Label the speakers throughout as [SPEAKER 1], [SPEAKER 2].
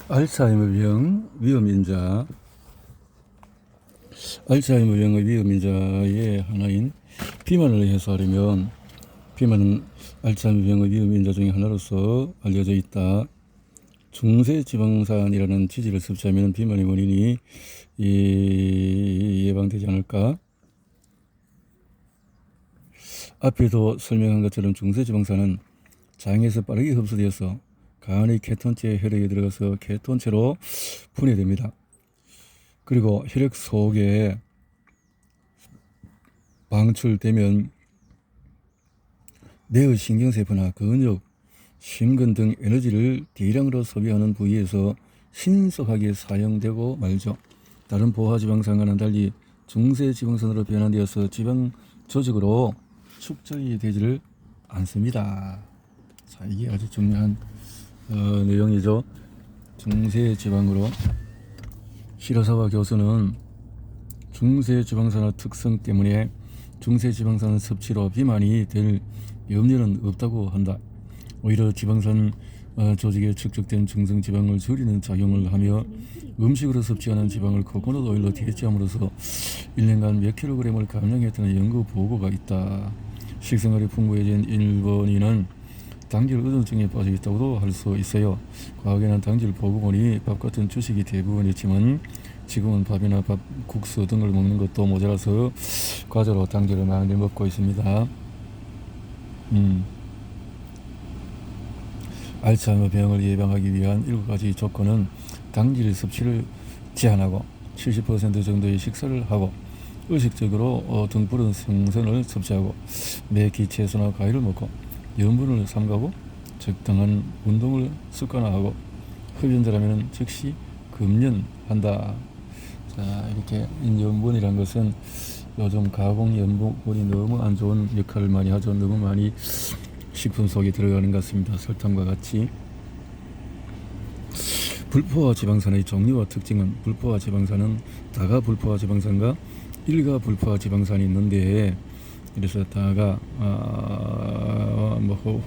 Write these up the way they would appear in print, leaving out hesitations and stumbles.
[SPEAKER 1] 알츠하이머병 위험인자, 알츠하이머병의 위험인자의 하나인 비만을 해소하려면, 비만은 알츠하이머병의 위험인자 중에 하나로서 알려져 있다. 중세지방산이라는 지질을 섭취하면 비만의 원인이 예방되지 않을까? 앞에도 설명한 것처럼 중세지방산은 장에서 빠르게 흡수되어서 간의 케톤체 혈액에 들어가서 케톤체로 분해됩니다. 그리고 혈액 속에 방출되면 뇌의 신경세포나 근육, 심근 등 에너지를 대량으로 소비하는 부위에서 신속하게 사용되고 말죠. 다른 포화지방산과는 달리 중세지방산으로 변환되어서 지방 조직으로 축적이 되지를 않습니다. 자, 이게 아주 중요한 내용이죠. 중세지방으로 시라사와 교수는 중세지방산의 특성 때문에 중세지방산 섭취로 비만이 될 염려는 없다고 한다. 오히려 지방산 조직에 축적된 중성지방을 줄이는 작용을 하며 음식으로 섭취하는 지방을 코코넛 오일로 대체함으로써 1년간 몇 킬로그램을 감량했다는 연구 보고가 있다. 식생활이 풍부해진 일본인은 당질 의존증에 빠져 있다고도 할 수 있어요. 과거에는 당질 보고본이 밥 같은 주식이 대부분이었지만 지금은 밥이나 밥, 국수 등을 먹는 것도 모자라서 과자로 당질을 많이 먹고 있습니다. 알츠하이머 병을 예방하기 위한 7가지 조건은 당질 섭취를 제한하고 70% 정도의 식사를 하고 의식적으로 등푸른 생선을 섭취하고 매끼 채소나 과일을 먹고 염분을 삼가고 적당한 운동을 습관화하고 흡연자라면 즉시 금연한다. 자, 이렇게 염분이란 것은 요즘 가공 염분이 너무 안 좋은 역할을 많이 하죠. 너무 많이 식품 속에 들어가는 것 같습니다. 설탕과 같이. 불포화 지방산의 종류와 특징은, 불포화 지방산은 다가 불포화 지방산과 일가 불포화 지방산이 있는데, 그래서 다가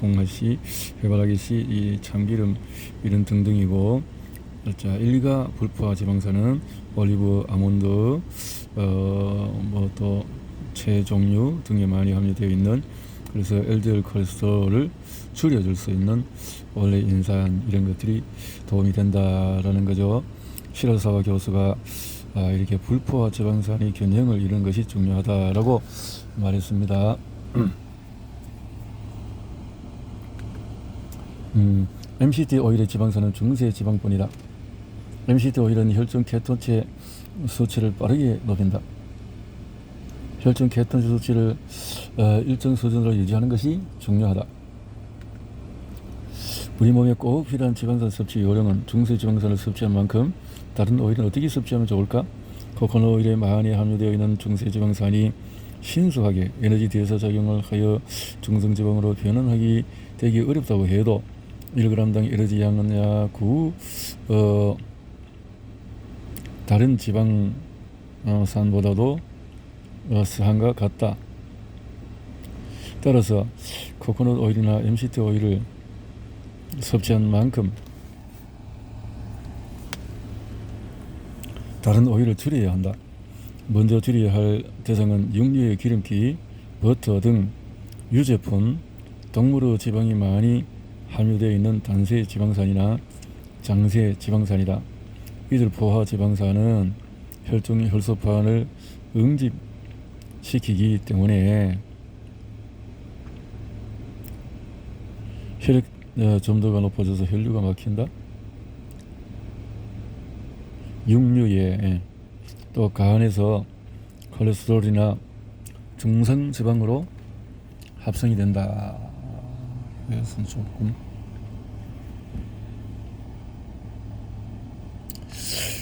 [SPEAKER 1] 홍화씨, 해바라기씨, 이 참기름 이런 등등이고, 자, 일가 불포화 지방산은 올리브, 아몬드, 또 채 종류 등에 많이 함유되어 있는, 그래서 LDL 콜레스테롤을 줄여줄 수 있는 원래 인산 이런 것들이 도움이 된다라는 거죠. 시라사와 교수가 이렇게 불포화 지방산의 균형을 이루는 것이 중요하다라고 말했습니다. MCT 오일의 지방산은 중세 지방분이다. MCT 오일은 혈중 케톤체 수치를 빠르게 높인다. 혈중 케톤체 수치를 일정 수준으로 유지하는 것이 중요하다. 우리 몸에 꼭 필요한 지방산 섭취 요령은, 중세 지방산을 섭취한 만큼 다른 오일은 어떻게 섭취하면 좋을까? 코코넛 오일에 많이 함유되어 있는 중세 지방산이 신속하게 에너지 대사 작용을 하여 중성지방으로 변환하기 되기 어렵다고 해도 1g당 에너지 양은 약 다른 지방산보다도 상과 같다. 따라서 코코넛 오일이나 MCT 오일을 섭취한 만큼 다른 오일을 줄여야 한다. 먼저 줄여야 할 대상은 육류의 기름기, 버터 등 유제품, 동물의 지방이 많이 함유되어 있는 단세 지방산이나 장세 지방산이다. 이들 포화 지방산은 혈중 혈소판을 응집시키기 때문에 혈액 점도가 높아져서 혈류가 막힌다. 육류에 또 간에서 콜레스테롤이나 중성지방으로 합성이 된다. 그래서 조금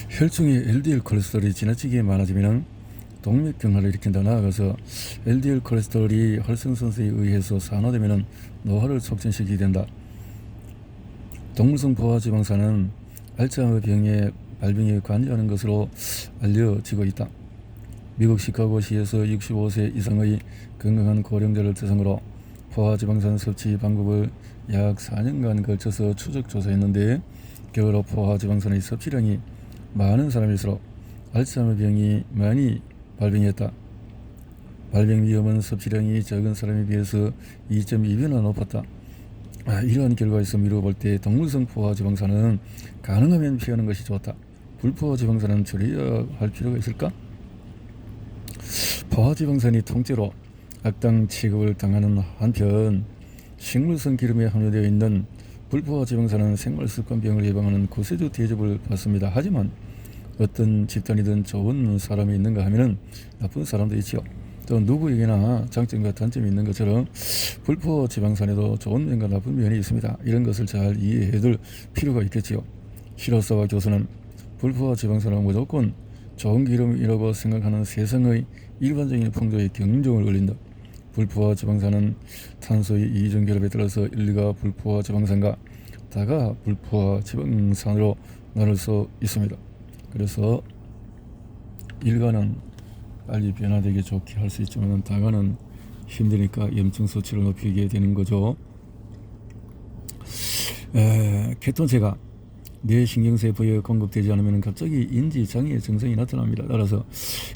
[SPEAKER 1] 혈중에 LDL 콜레스테롤이 지나치게 많아지면 동맥경화를 일으킨다. 나아가서 LDL 콜레스테롤이 활성산소에 의해서 산화되면 노화를 촉진시키게 된다. 동물성 포화지방산은 알츠하이머 병의 발병에 관여하는 것으로 알려지고 있다. 미국 시카고시에서 65세 이상의 건강한 고령자를 대상으로 포화지방산 섭취 방법을 약 4년간 걸쳐서 추적 조사했는데, 결과로 포화지방산의 섭취량이 많은 사람일수록 알츠하이머 병이 많이 발병했다. 발병 위험은 섭취량이 적은 사람에 비해서 2.2배나 높았다. 이러한 결과에서 미루어 볼 때 동물성 포화지방산은 가능하면 피하는 것이 좋다. 불포화지방산은 줄여야 할 필요가 있을까? 포화지방산이 통째로 악당 취급을 당하는 한편 식물성 기름에 함유되어 있는 불포화지방산은 생활습관병을 예방하는 구세주 대접을 받습니다. 하지만 어떤 집단이든 좋은 사람이 있는가 하면 나쁜 사람도 있지요. 또 누구에게나 장점과 단점이 있는 것처럼 불포지방산에도 좋은 면과 나쁜 면이 있습니다. 이런 것을 잘 이해해둘 필요가 있겠지요. 시로사와 교수는 불포지방산은 무조건 좋은 기름이라고 생각하는 세상의 일반적인 풍조에 경종을 울린다. 불포화지방산은 탄소의 이중 결합에 따라서 일가 불포화지방산과 다가 불포화지방산으로 나눌 수 있습니다. 그래서 일가는 빨리 변화되게 좋게 할 수 있지만 다가는 힘드니까 염증 수치를 높이게 되는 거죠. 케톤체가 뇌 신경세포에 공급되지 않으면 갑자기 인지장애 증상이 나타납니다. 따라서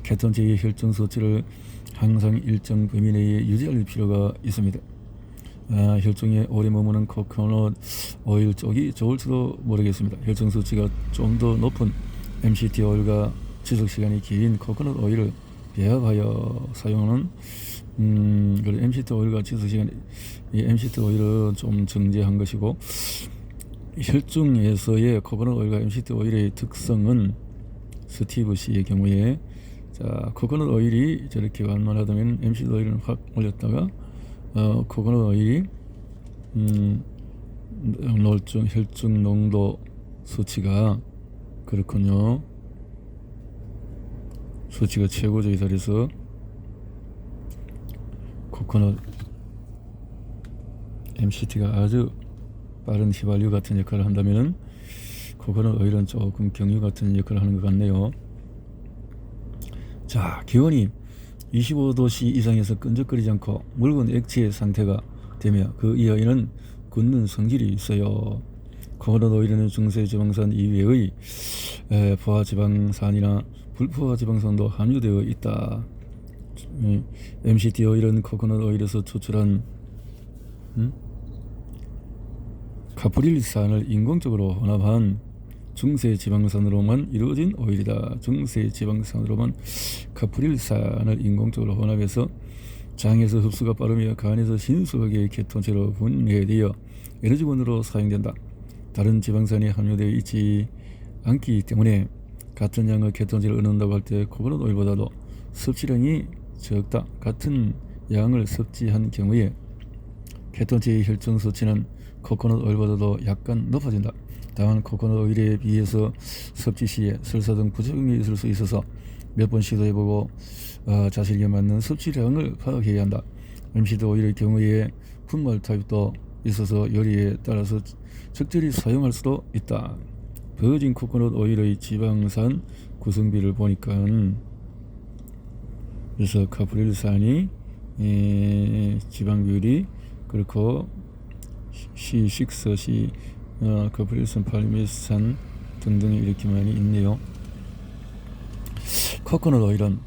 [SPEAKER 1] 케톤체의 혈중 수치를 항상 일정 범위 내에 유지할 필요가 있습니다. 혈중에 오래 머무는 코코넛 오일 쪽이 좋을지도 모르겠습니다. 혈중 수치가 좀 더 높은 MCT 오일과 지속시간이 긴 코코넛 오일을 배합하여 사용하는 MCT 오일과 지속시간이 MCT 오일은 좀 정제한 것이고 혈중에서의 코코넛 오일과 MCT 오일의 특성은 스티브 씨의 경우에 코코넛 오일이 저렇게 완만하다면 MCT 오일은 확 올렸다가 코코넛 오일이 혈중 농도 수치가 그렇군요. 수치가 최고조에 달해서 코코넛 MCT가 아주 빠른 휘발유 같은 역할을 한다면 코코넛 오일은 조금 경유 같은 역할을 하는 것 같네요. 자, 기온이 25도씨 이상에서 끈적거리지 않고 묽은 액체 상태가 되며 그 이하에는 굳는 성질이 있어요. 코코넛 오일에는 중세지방산 이외의 포화지방산이나 불포화지방산도 함유되어 있다. MCT 오일은 코코넛 오일에서 추출한 카프릴산을 인공적으로 혼합한 중세지방산으로만 이루어진 오일이다. 중세지방산으로만 카프릴산을 인공적으로 혼합해서 장에서 흡수가 빠르며 간에서 신속하게 케톤체로 분해되어 에너지원으로 사용된다. 다른 지방산이 함유되어 있지 않기 때문에 같은 양의 케톤체를 얻는다고 할 때 코코넛 오일보다도 섭취량이 적다. 같은 양을 섭취한 경우에 케톤체의 혈중 수치는 코코넛 오일보다도 약간 높아진다. 다만 코코넛 오일에 비해서 섭취 시에 설사 등 부작용이 있을 수 있어서 몇 번 시도해보고 자신에게 맞는 섭취량을 파악해야 한다. MCT 오일의 경우에 분말 타입도 있어서 요리에 따라서 적절히 사용할 수도 있다. 버진 코코넛 오일의 지방산 구성비를 보니까 그래서 카프릴산이 지방 비율이 그렇고 C6, 카프릴산, 팔미산 등등이 이렇게 많이 있네요. 코코넛 오일은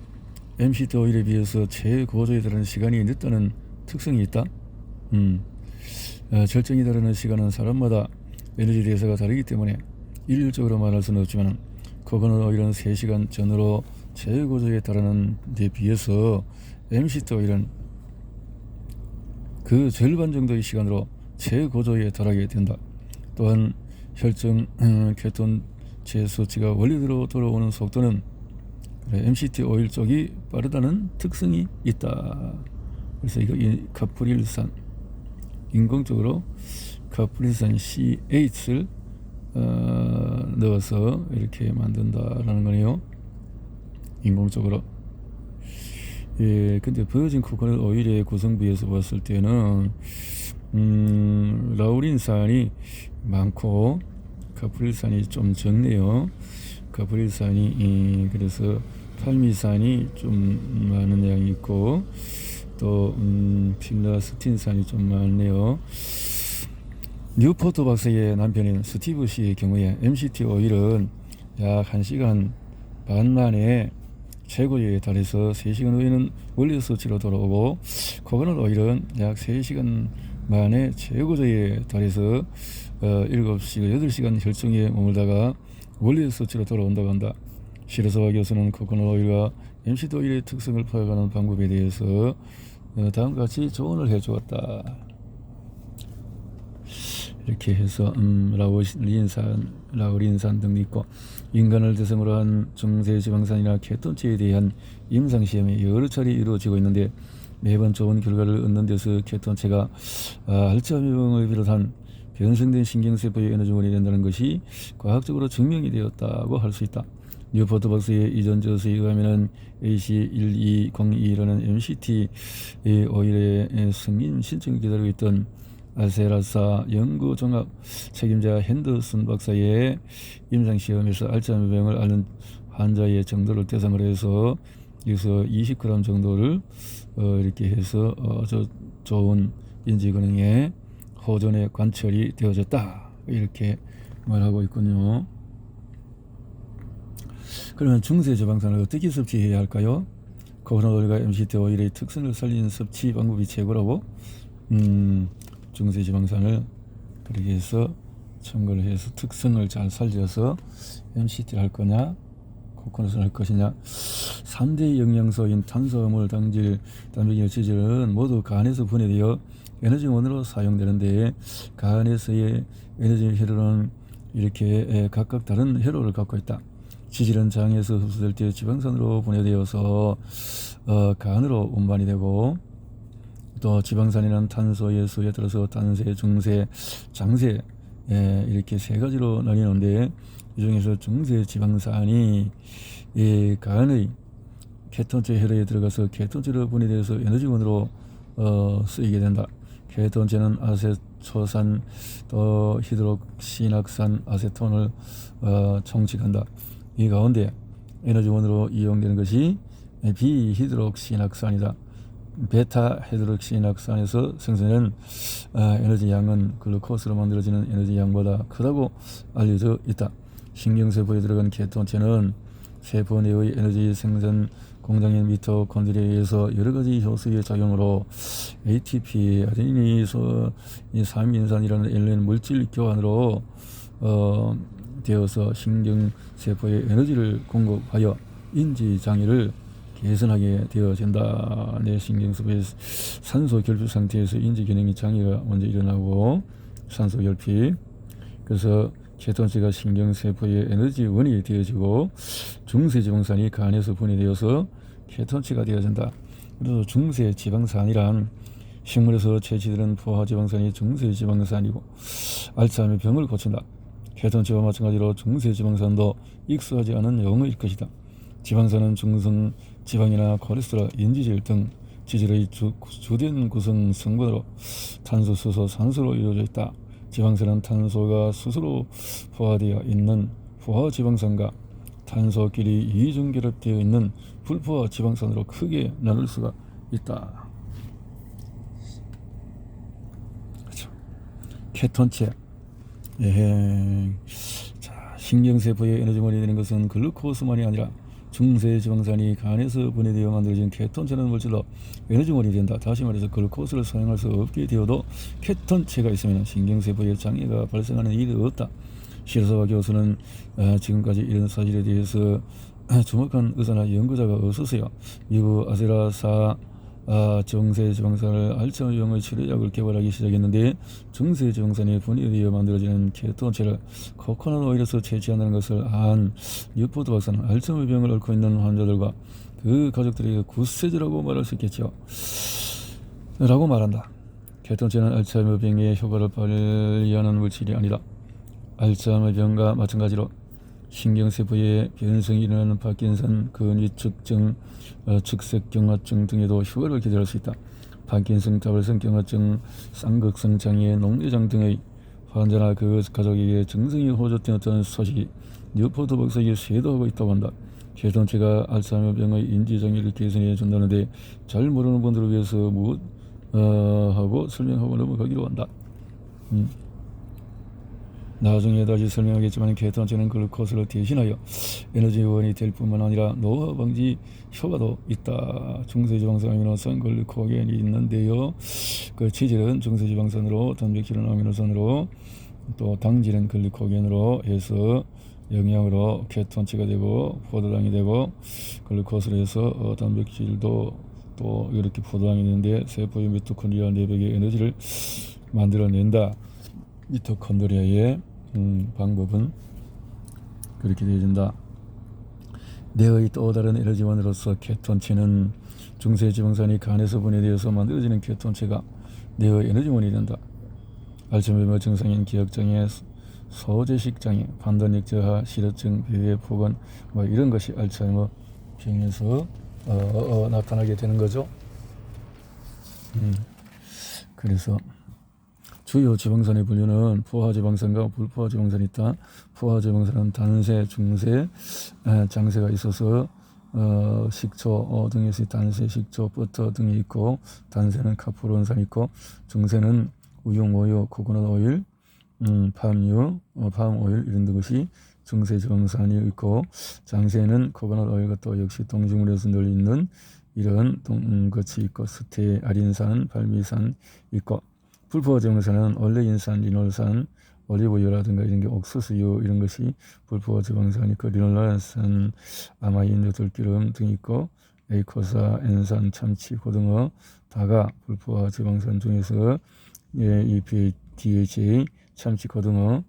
[SPEAKER 1] MCT 오일에 비해서 최고조에 달하는 시간이 늦다는 특성이 있다. 절정이 다르는 시간은 사람마다 에너지 대사가 다르기 때문에 일률적으로 말할 수는 없지만 코코넛 오일은 3시간 전으로 최고조에 달하는 데 비해서 MCT 오일은 그 절반 정도의 시간으로 최고조에 달하게 된다. 또한 혈중 케톤체 수치가 원리대로 돌아오는 속도는 MCT 오일 쪽이 빠르다는 특성이 있다. 그래서 이거 카프릴산 인공적으로 카프릴산 C8을 넣어서 이렇게 만든다라는 거네요. 인공적으로. 근데 버진 코코넛 오일의 구성비에서 봤을 때는 라우린산이 많고 카프릴산이 좀 적네요. 카프릴산이 그래서 팔미산이 좀 많은 양이 있고 또 필라스틴산이 좀 많네요. 뉴포트 박사의 남편인 스티브 씨의 경우에 MCT 오일은 약 1시간 반 만에 최고조에 달해서 3시간 후에는 원래 수치로 돌아오고, 코코넛 오일은 약 3시간 만에 최고조에 달해서 7시간, 8시간 혈중에 머물다가 원래 수치로 돌아온다고 한다. 시로소와 교수는 코코넛 오일과 MCT 오일의 특성을 파악하는 방법에 대해서 다음과 같이 조언을 해주었다. 이렇게 해서 라우린산 등도 있고, 인간을 대상으로 한 중세지방산이나 케톤체에 대한 임상시험이 여러 차례 이루어지고 있는데, 매번 좋은 결과를 얻는 데서 케톤체가 알츠하이머병을 비롯한 변성된 신경세포의 에너지원이 된다는 것이 과학적으로 증명이 되었다고 할 수 있다. 뉴포트 박사의 이전 저서에 의하면 AC1202라는 MCT 오일의 승인 신청을 기다리고 있던 아세라사 연구종합 책임자 핸더슨 박사의 임상시험에서 알츠하이머병을 앓는 환자의 정도를 대상으로 해서 여기서 20g 정도를 이렇게 해서 좋은 인지기능의 호전에 관철이 되어졌다, 이렇게 말하고 있군요. 그러면 중세지방산을 어떻게 섭취해야 할까요? 코코넛 오일과 MCT 오일의 특성을 살리는 섭취 방법이 최고라고. 중세지방산을 그렇게 해서 첨가를 해서 특성을 잘 살려서 MCT를 할 거냐, 코코넛을 할 것이냐. 3대 영양소인 탄수화물, 당질, 단백질, 지질은 모두 간에서 분해되어 에너지원으로 사용되는데, 간에서의 에너지 회로는 이렇게 각각 다른 회로를 갖고 있다. 지질은 장에서 흡수될 때 지방산으로 분해되어서 간으로 운반이 되고, 또 지방산이란 탄소의 수에 따라서 단세, 중세, 장세 이렇게 세 가지로 나뉘는데, 이 중에서 중세 지방산이 간의 케톤체 회로에 들어가서 케톤체로 분해되어서 에너지원으로 쓰이게 된다. 케톤체는 아세토산, 또 히드록시낙산, 아세톤을 총칙한다. 이 가운데 에너지원으로 이용되는 것이 비히드록시낙산이다. 베타 헤드록시낙산에서 생성되는 에너지 양은 글루코스로 만들어지는 에너지 양보다 크다고 알려져 있다. 신경세포에 들어간 케톤체는 세포 내의 에너지 생산 공장인 미토콘드리아에 의해서 여러가지 효소의 작용으로 ATP, 아데니닌삼인산이라는 엘렌 물질 교환으로 되어서 신경세포에 에너지를 공급하여 인지장애를 개선하게 되어진다. 내 신경세포의 산소 결핍 상태에서 인지기능이 장애가 먼저 일어나고, 산소 결핍. 그래서 케톤체가 신경세포의 에너지원이 되어지고, 중세지방산이 간에서 분해되어서 케톤체가 되어진다. 그래서 중세지방산이란 식물에서 채취되는 포화지방산이 중세지방산이고, 알츠하이머 병을 고친다. 케톤체와 마찬가지로 중세지방산도 익숙하지 않은 용어일 것이다. 지방산은 중성 지방이나 콜레스테롤, 인지질 등 지질의 주된 구성 성분으로 탄소, 수소, 산소로 이루어져 있다. 지방산은 탄소가 수소로 포화되어 있는 포화 지방산과 탄소끼리 이중 결합되어 있는 불포화 지방산으로 크게 나눌 수가 있다. 그렇죠. 케톤체. 자, 신경세포의 에너지원이 되는 것은 글루코스만이 아니라 중세지방산이 간에서 분해되어 만들어진 케톤체라는 물질로 에너지원이 된다. 다시 말해서 글루코스를 사용할 수 없게 되어도 케톤체가 있으면 신경세포에 장애가 발생하는 일이 없다. 시로소와 교수는 지금까지 이런 사실에 대해서 주목한 의사나 연구자가 없었어요. 미국 아세라사 중세지방산을 알츠하이머병의 치료약을 개발하기 시작했는데, 중세지방산이 분해되어 만들어지는 케톤체를 코코넛 오일에서 채취한다는 것을 안 뉴포트 박사는 알츠하이머병을 앓고 있는 환자들과 그 가족들에게 굿세즈라고 말할 수 있겠죠. 라고 말한다. 케톤체는 알츠하이머병의 효과를 발휘하는 물질이 아니다. 알츠하이머병과 마찬가지로 신경세포의 변성이 일어나는 파킨슨, 근위축증, 측색경화증 등에도 효과를 기대할 수 있다. 파킨슨, 다발성 경화증, 쌍극성 장애, 녹내장 등의 환자나 그 가족에게 증상이 호전되었다는 소식이 뉴포트 박사에게 쇄도하고 있다고 한다. 케톤체가 알츠하이머병의 인지장애를 개선해 준다는데, 잘 모르는 분들을 위해서 하고 설명하고 넘어가기로 한다. 나중에 다시 설명하겠지만 케톤체는 글루코스를 대신하여 에너지원이 될 뿐만 아니라 노화 방지 효과도 있다. 중세지방산 아미노산 글루코겐이 있는데요. 그 치질은 중세지방산으로, 단백질은 아미노산으로, 또 당질은 글루코겐으로 해서 영양으로 케톤체가 되고 포도당이 되고, 글루코스로 해서 단백질도 또 이렇게 포도당이 되는데 세포의 미토콘드리아 내벽의 에너지를 만들어낸다. 미토콘드리아의 방법은 그렇게 되어진다. 뇌의 또 다른 에너지원으로서 케톤체는 중세지방산이 간에서 분해되어서 만들어지는 케톤체가 뇌의 에너지원이 된다. 알츠하이머 증상인 기억장애, 소재식장애, 판단력 저하, 실어증, 배회 폭언 뭐 이런 것이 알츠하이머 병에서 나타나게 되는 거죠. 그래서 주요 지방산의 분류는 포화지방산과 불포화지방산이 있다. 포화지방산은 단세, 중세, 장세가 있어서 식초 등에서 단세, 식초, 버터 등이 있고, 단세는 카프론산이 있고, 중세는 우유, 모유, 코코넛 오일, 팜유, 팜 오일 이런 것이 중세 지방산이 있고, 장세는 코코넛 오일과 또 역시 동식물에서 늘 있는 이런 것이 있고, 스테아린산, 발미산 있고, 불포화지방산은 올레인산, 리놀산, 올리브유라든가 이런 게 옥수수유 이런 것이 불포화지방산이 있고, 리놀산은 아마인, 들기름 등이 있고, 에이코사, 엔산, 참치, 고등어 다가 불포화지방산 중에서 EPA, DHA, 참치, 고등어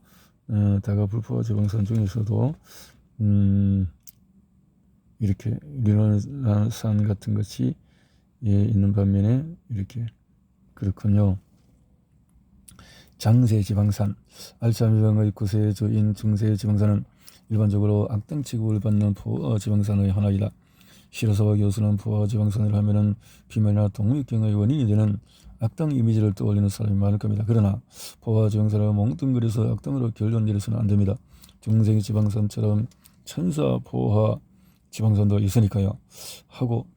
[SPEAKER 1] 다가 불포화지방산 중에서도 이렇게 리놀산 같은 것이 있는 반면에 이렇게 그렇군요. 장세지방산, 알츠하이머병의 구세주인 중세지방산은 일반적으로 악당 취급을 받는 포화지방산의 하나이다. 시로사와 교수는 포화지방산을 하면은 비만이나 동맥경의 원인이 되는 악당 이미지를 떠올리는 사람이 많을 겁니다. 그러나 포화지방산을 몽뚱그려서 악당으로 결론 내려서는 안 됩니다. 중세지방산처럼 천사 포화지방산도 있으니까요. 하고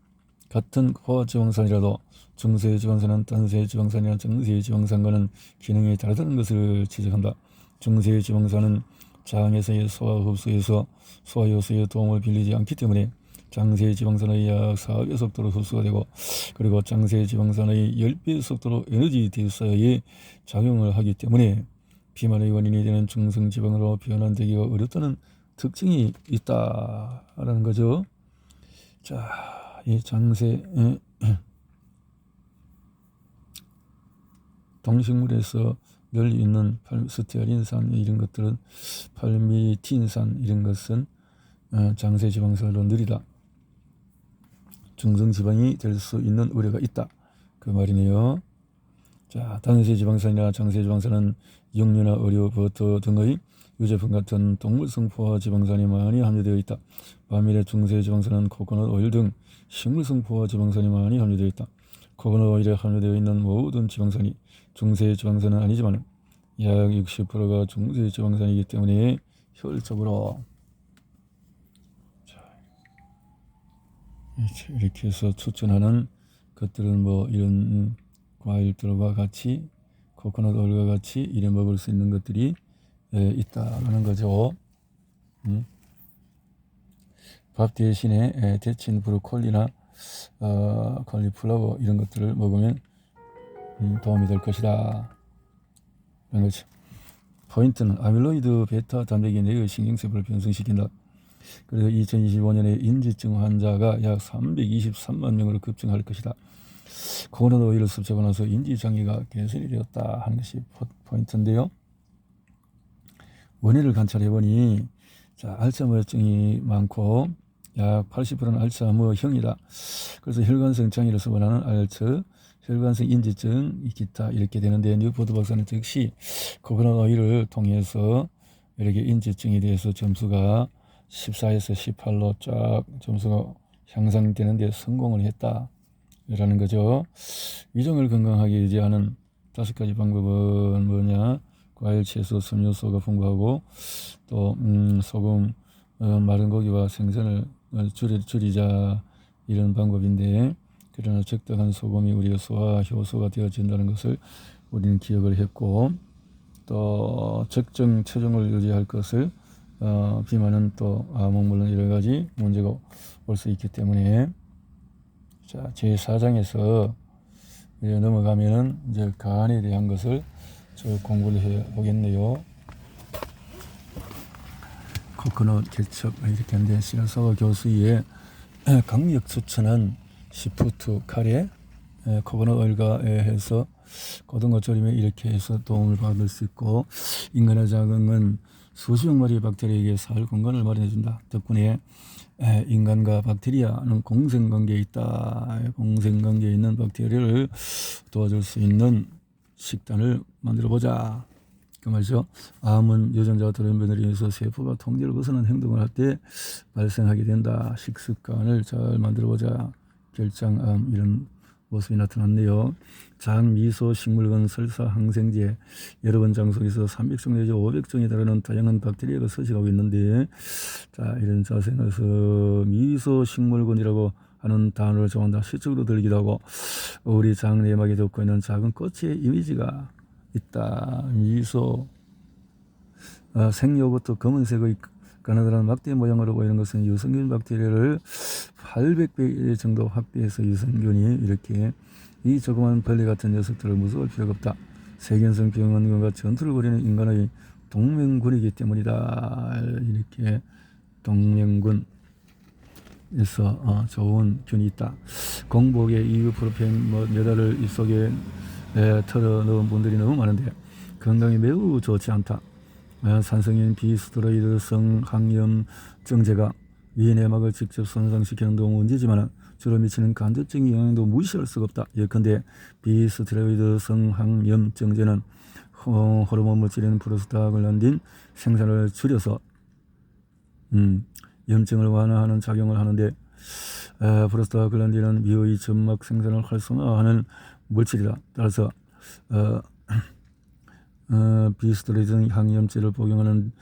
[SPEAKER 1] 같은 포화지방산이라도 중세지방산은 단세지방산이나 정세지방산과는 기능이 다르다는 것을 지적한다. 중세지방산은 장에서의 소화 흡수에서 소화효소의 도움을 빌리지 않기 때문에 장세지방산의 약 4배 속도로 흡수가 되고, 그리고 장세지방산의 10배 속도로 에너지 대사에 작용을 하기 때문에 비만의 원인이 되는 중성지방으로 변환되기가 어렵다는 특징이 있다라는 거죠. 자, 이 장세 동식물에서 늘 있는 스테아린산 이런 것들은, 팔미틴산 이런 것은 장세지방산으로 느리다. 중성지방이 될 수 있는 우려가 있다. 그 말이네요. 자, 단세지방산이나 장세지방산은 육류나 의류, 버터 등의 유제품 같은 동물성 포화지방산이 많이 함유되어 있다. 반면에 중세지방산은 코코넛 오일 등 식물성 포화지방산이 많이 함유되어 있다. 코코넛 오일에 함유되어 있는 모든 지방산이 중세지방산은 아니지만 약 60%가 중세지방산이기 때문에 효율적으로 이렇게 해서 추천하는 것들은 뭐 이런 과일들과 같이, 코코넛 오일과 같이 이래 먹을 수 있는 것들이 있다라는 거죠. 밥 대신에 데친 브로콜리나 콜리플라워 이런 것들을 먹으면 도움이 될 것이다. 이런 거죠. 포인트는 아밀로이드 베타 단백이 뇌의 신경세포를 변성시킨다. 그래서 2025년에 인지증 환자가 약 323만 명으로 급증할 것이다. 코코넛 오일을 섭취하고 나서 인지장애가 개선이 되었다 하는 것이 포인트인데요. 원인을 관찰해보니, 자, 알츠하이머증이 많고 약 80%는 알츠하이머형이다. 그래서 혈관성 장애를 서번하는 알츠, 혈관성 인지증, 기타 이렇게 되는데, 뉴포드 박사는 즉시 코코넛 오일을 통해서 이렇게 인지증에 대해서 점수가 14에서 18로 쫙 점수가 향상되는데 성공을 했다라는 거죠. 위장을 건강하게 유지하는 5가지 방법은 뭐냐? 과일, 채소, 섬유소가 풍부하고, 또 소금, 마른 고기와 생선을 줄이자 이런 방법인데, 그러나 적당한 소금이 우리가 소화 효소가 되어진다는 것을 우리는 기억을 했고, 또 적정 체중을 유지할 것을 비만은 또 물론 여러 가지 문제가 올 수 있기 때문에 자 제4장에서 이제 넘어가면은 이제 간에 대한 것을 쭉 공부를 해 보겠네요. 코코넛 개척 이렇게 하는데 시라사와 교수의 강력 추천한 시푸트 카레 코코넛 오일과 해서 고등어 조림에 이렇게 해서 도움을 받을 수 있고 인간의 자궁은 수십억 마리의 박테리아에게 살 공간을 마련해 준다. 덕분에 인간과 박테리아는 공생관계에 있다. 공생관계에 있는 박테리아를 도와줄 수 있는 식단을 만들어 보자. 그 말이죠. 암은 유전자와 돌연변이에 의해서 세포가 통제를 벗어난 행동을 할 때 발생하게 된다. 식습관을 잘 만들어 보자. 결장암 이런 모습이 나타났네요. 장, 미소, 식물근, 설사, 항생제 여러 번 장속에서 300종 내지 500종에 달하는 다양한 박테리아가 서식하고 있는데 자 이런 자세에서 미소 식물근이라고 하는 단어를 좋아한다. 시적으로 들리기도 하고 우리 장 내막에 덮고 있는 작은 꽃의 이미지가 있다. 미소 생료부터 검은색의 가느다란 막대 모양으로 보이는 것은 유승균 박테리아를 800배 정도 확대해서 유승균이 이렇게 이 조그만 벌레 같은 녀석들을 무서워할 필요가 없다. 세균성 병원과 전투를 벌이는 인간의 동맹군이기 때문이다. 이렇게 동맹군에서 좋은 균이 있다. 공복에 이브프로펜 몇 알을 입속에 털어 넣은 분들이 너무 많은데 건강에 매우 좋지 않다. 산성인 비스테로이드성 항염증제가 위 내막을 직접 손상시키는 동 문제지만 주로 미치는 간접적인 영향도 무시할 수가 없다. 예컨대 비스테로이드성 항염증제는 호르몬 물질인 프로스타글란딘 생산을 줄여서 염증을 완화하는 작용을 하는데 프로스타글란딘은 미의 점막 생산을 활성화하는 물질이다. 따라서 비스테로이드 항염제를 복용하면은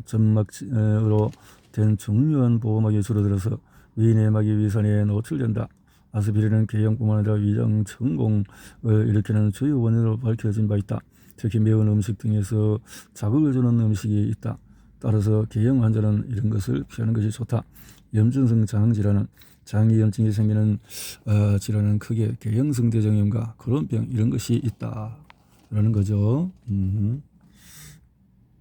[SPEAKER 1] 점막으로 된 중요한 보호막이 줄어들어서 위내막이 위산에 노출된다. 아스피린은 궤형뿐만 아니라 위장 천공을 일으키는 주요 원인으로 밝혀진 바 있다. 특히 매운 음식 등에서 자극을 주는 음식이 있다. 따라서 궤형 환자는 이런 것을 피하는 것이 좋다. 염증성 장질환은 장이염증이 생기는 질환은 크게 궤형성 대장염과 크론병 이런 것이 있다. 라는 거죠.